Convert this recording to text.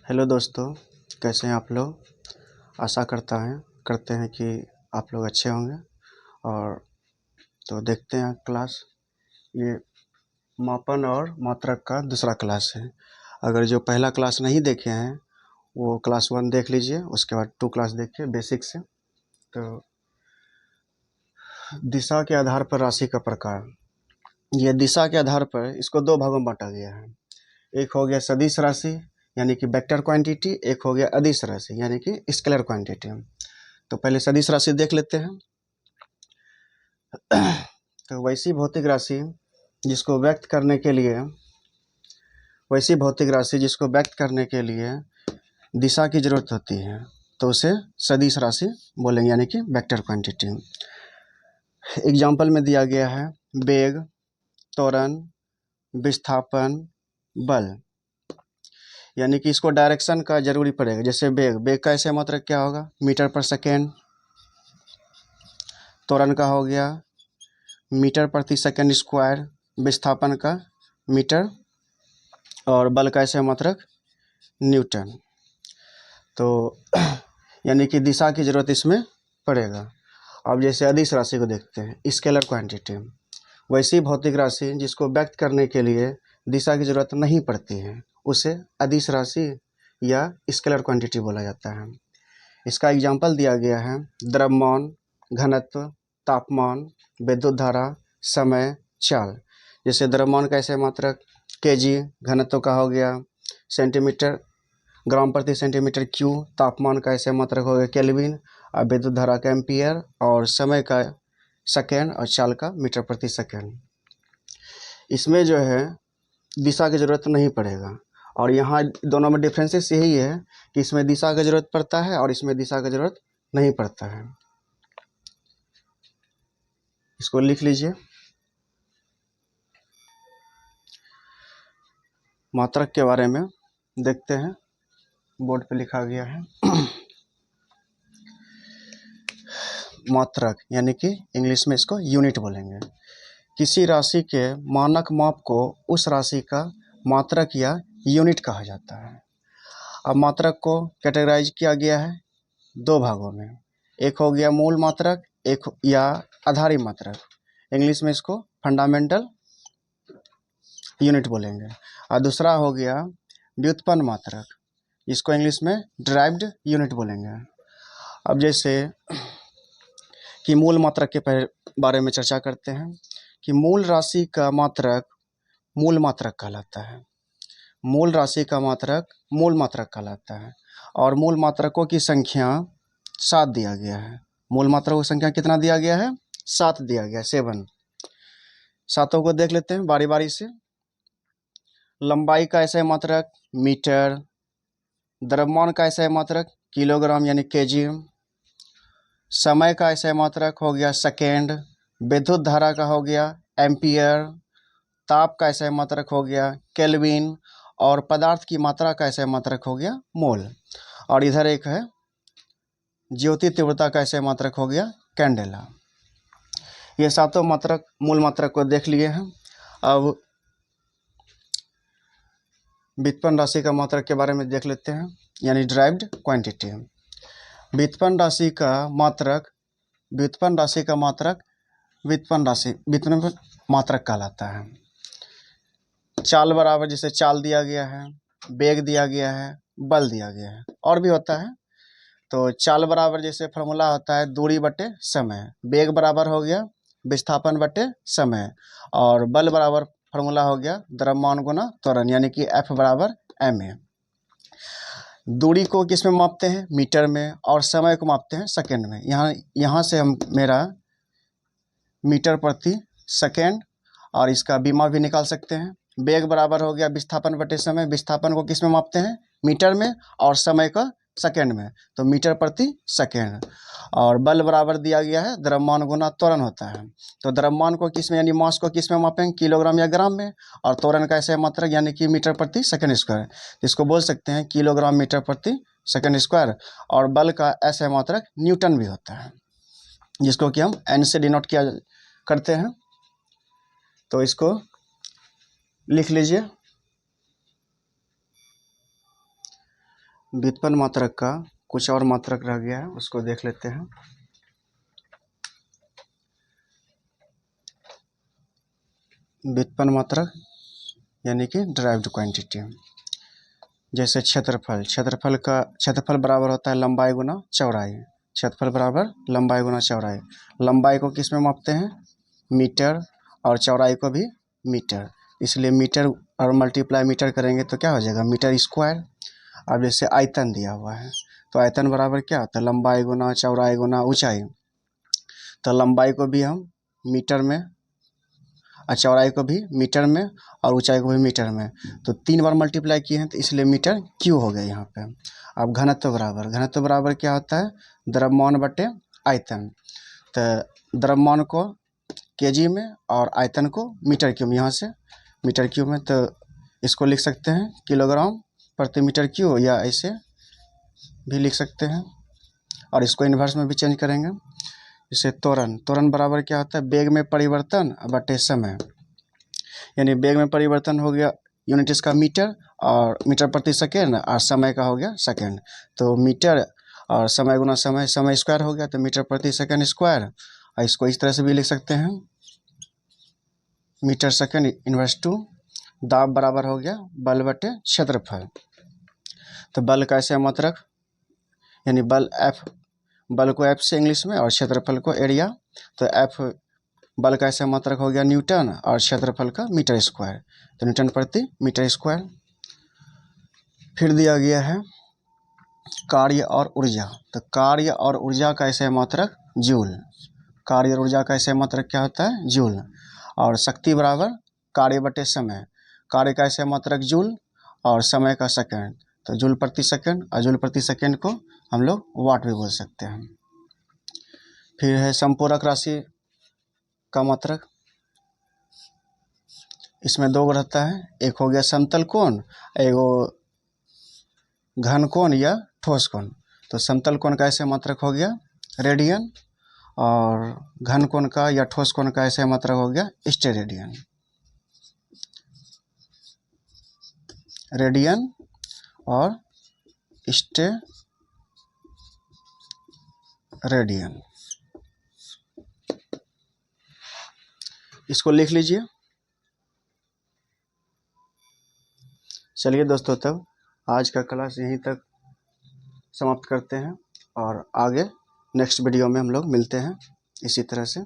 Hello दोस्तों, कैसे हैं आप लोग। आशा करते हैं कि आप लोग अच्छे होंगे। और तो देखते हैं क्लास। ये मापन और मात्रक का दूसरा क्लास है। अगर जो पहला क्लास नहीं देखे हैं वो क्लास 1 देख लीजिए, उसके बाद 2 क्लास देखिए बेसिक से। तो दिशा के आधार पर राशि का प्रकार। यह दिशा के आधार पर इसको 2 भागों में बांटा गया है। एक हो गया सदिश राशि यानी कि वेक्टर क्वांटिटी, एक हो गया अदिश राशि यानी कि स्केलर क्वांटिटी। तो पहले सदिश राशि देख लेते हैं। तो वैसी भौतिक राशि जिसको व्यक्त करने के लिए दिशा की जरूरत होती है तो उसे सदिश राशि बोलेंगे यानी कि वेक्टर क्वांटिटी। एग्जाम्पल में दिया गया है वेग, त्वरण, विस्थापन, बल। यानी कि इसको डायरेक्शन का जरूरी पड़ेगा। जैसे वेग का ऐसे मात्रक क्या होगा, मीटर पर सेकेंड। त्वरण का हो गया मीटर प्रति सेकेंड स्क्वायर, विस्थापन का मीटर, और बल का ऐसे मात्रक न्यूटन। तो यानी कि दिशा की जरूरत इसमें पड़ेगा। अब जैसे अदिश राशि को देखते हैं, स्केलर क्वांटिटी। वैसी भौतिक राशि जिसको व्यक्त करने के लिए दिशा की जरूरत नहीं पड़ती है उसे अदिश राशि या स्केलर क्वांटिटी बोला जाता है। इसका एग्जाम्पल दिया गया है द्रव्यमान, घनत्व, तापमान, विद्युत धारा, समय, चाल। जैसे द्रव्यमान का ऐसे मात्रक केजी, घनत्व का हो गया सेंटीमीटर, ग्राम प्रति सेंटीमीटर क्यू, तापमान का ऐसे मात्रक हो गया केल्विन, और विद्युत धारा का एम्पियर, और समय का सेकेंड, और चाल का मीटर प्रति सेकेंड। इसमें जो है दिशा की जरूरत नहीं पड़ेगा। और यहाँ दोनों में डिफरेंसेस यही है कि इसमें दिशा की जरूरत पड़ता है और इसमें दिशा की जरूरत नहीं पड़ता है। इसको लिख लीजिए। मात्रक के बारे में देखते हैं, बोर्ड पे लिखा गया है। मात्रक यानी कि इंग्लिश में इसको यूनिट बोलेंगे। किसी राशि के मानक माप को उस राशि का मात्रक या यूनिट कहा जाता है। अब मात्रक को कैटेगराइज किया गया है 2 भागों में। एक हो गया मूल मात्रक, एक या आधारी मात्रक। इंग्लिश में इसको फंडामेंटल यूनिट बोलेंगे। और दूसरा हो गया व्युत्पन्न मात्रक, इसको इंग्लिश में डिराइव्ड यूनिट बोलेंगे। अब जैसे कि मूल मात्रक के बारे में चर्चा करते हैं कि मूल राशि का मात्रक मूल मात्रक कहलाता है। मूल राशि का मात्रक मूल मात्रक कहलाता है। और मूल मात्रकों की संख्या 7 दिया गया है। मूल मात्रकों की संख्या कितना दिया गया है, 7 दिया गया, 7। सातों को देख लेते हैं बारी बारी से। लंबाई का ऐसा मात्रक मीटर, द्रव्यमान का ऐसा मात्रक किलोग्राम यानी केजी, समय का ऐसा मात्रक हो गया सेकेंड, विद्युत धारा का हो गया एम्पियर, ताप का ऐसा मात्रक हो गया केल्विन, और पदार्थ की मात्रा का ऐसा मात्रक हो गया मोल। और इधर एक है ज्योति तीव्रता का ऐसा मात्रक हो गया कैंडेला। ये सातों मात्रक मूल मात्रक को देख लिए हैं। अब व्युत्पन्न राशि का मात्रक के बारे में देख लेते हैं, यानी डिराइव्ड क्वांटिटी। व्युत्पन्न राशि का मात्रक व्युत्पन्न मात्रक कहलाता है। चाल बराबर, जैसे चाल दिया गया है, वेग दिया गया है, बल दिया गया है, और भी होता है। तो चाल बराबर जैसे फॉर्मूला होता है दूरी बटे समय, वेग बराबर हो गया विस्थापन बटे समय, और बल बराबर फॉर्मूला हो गया द्रव्यमान गुना त्वरण यानी कि F बराबर ma। दूरी को किस में मापते हैं, मीटर में, और समय को मापते हैं सेकेंड में। यहाँ से हम मेरा मीटर प्रति सेकेंड और इसका बीमा भी निकाल सकते हैं। वेग बराबर हो गया विस्थापन बटे समय, विस्थापन को किस में मापते हैं, मीटर में, और समय का सेकेंड में, तो मीटर प्रति सेकेंड। और बल बराबर दिया गया है द्रव्यमान गुना त्वरण होता है। तो द्रव्यमान को किस में यानी मास को किस में मापेंगे, किलोग्राम या ग्राम में, और त्वरण का ऐसे मात्रक यानी कि मीटर प्रति सेकेंड स्क्वायर, इसको बोल सकते हैं किलोग्राम मीटर प्रति सेकेंड स्क्वायर। और बल का ऐसे मात्रक न्यूटन भी होता है, जिसको कि हम एन से डिनोट किया करते हैं। तो इसको लिख लीजिए। व्युत्पन्न मात्रक का कुछ और मात्रक रह गया है, उसको देख लेते हैं। व्युत्पन्न मात्रक यानी कि डिराइव्ड क्वांटिटी। जैसे क्षेत्रफल बराबर होता है लंबाई गुना चौड़ाई। क्षेत्रफल बराबर लंबाई गुना चौड़ाई। लंबाई को किस में मापते हैं? मीटर, और चौड़ाई को भी मीटर, इसलिए मीटर और मल्टीप्लाई मीटर करेंगे तो क्या हो जाएगा? Metre square. अब जैसे आयतन दिया हुआ है, तो आयतन बराबर क्या होता है? लंबाई गुना चौड़ाई गुना ऊंचाई। तो लंबाई को भी हम मीटर में, और चौड़ाई को भी मीटर में, और ऊंचाई को भी मीटर में, तो 3 बार मल्टीप्लाई किए हैं, तो इसलिए मीटर क्यू हो गया यहाँ पे। अब घनत्व बराबर क्या होता है? द्रव्यमान बटे आयतन। तो द्रव्यमान को केजी में और आयतन को मीटर क्यूब, यहाँ से मीटर क्यूब में, तो इसको लिख सकते हैं किलोग्राम प्रति मीटर क्यूब, या ऐसे भी लिख सकते हैं, और इसको इन्वर्स में भी चेंज करेंगे। जैसे त्वरण बराबर क्या होता है? वेग में परिवर्तन बटे समय। यानी वेग में परिवर्तन हो गया यूनिट इसका मीटर, और मीटर प्रति सेकेंड, और समय का हो गया सेकेंड। तो मीटर और समय गुना समय, समय स्क्वायर हो गया, तो मीटर प्रति सेकेंड स्क्वायर। और इसको इस तरह से भी लिख सकते हैं, मीटर सेकेंड इनवर्स टू। दाब बराबर हो गया बल बटे क्षेत्रफल। तो बल का ऐसे मात्रक, यानी बल को एफ से इंग्लिश में, और क्षेत्रफल को एरिया। तो एफ बल का ऐसे मात्रक हो गया न्यूटन, और क्षेत्रफल का मीटर स्क्वायर, तो न्यूटन प्रति मीटर स्क्वायर। फिर दिया गया है कार्य और ऊर्जा। तो कार्य और ऊर्जा का ऐसे मात्रक जूल। कार्य और ऊर्जा का ऐसे मात्रक क्या होता है? जूल। और शक्ति बराबर कार्य बटे समय। कार्य का ऐसे मात्रक जूल, और समय का सेकंड, तो जूल प्रति सेकंड, और जूल प्रति सेकंड को हम लोग वाट भी बोल सकते हैं। फिर है संपूरक राशि का मात्रक। इसमें 2 रहता है, एक हो गया समतल कोण, एक घन कोण या ठोस कोण। तो समतल कोण का ऐसे मात्रक हो गया रेडियन, और घन कोण का या ठोस कोण का ऐसे मात्रक हो गया स्टेरेडियन। रेडियन और स्टेरेडियन, इसको लिख लीजिए। चलिए दोस्तों, तब आज का क्लास यहीं तक समाप्त करते हैं, और आगे नेक्स्ट वीडियो में हम लोग मिलते हैं इसी तरह से।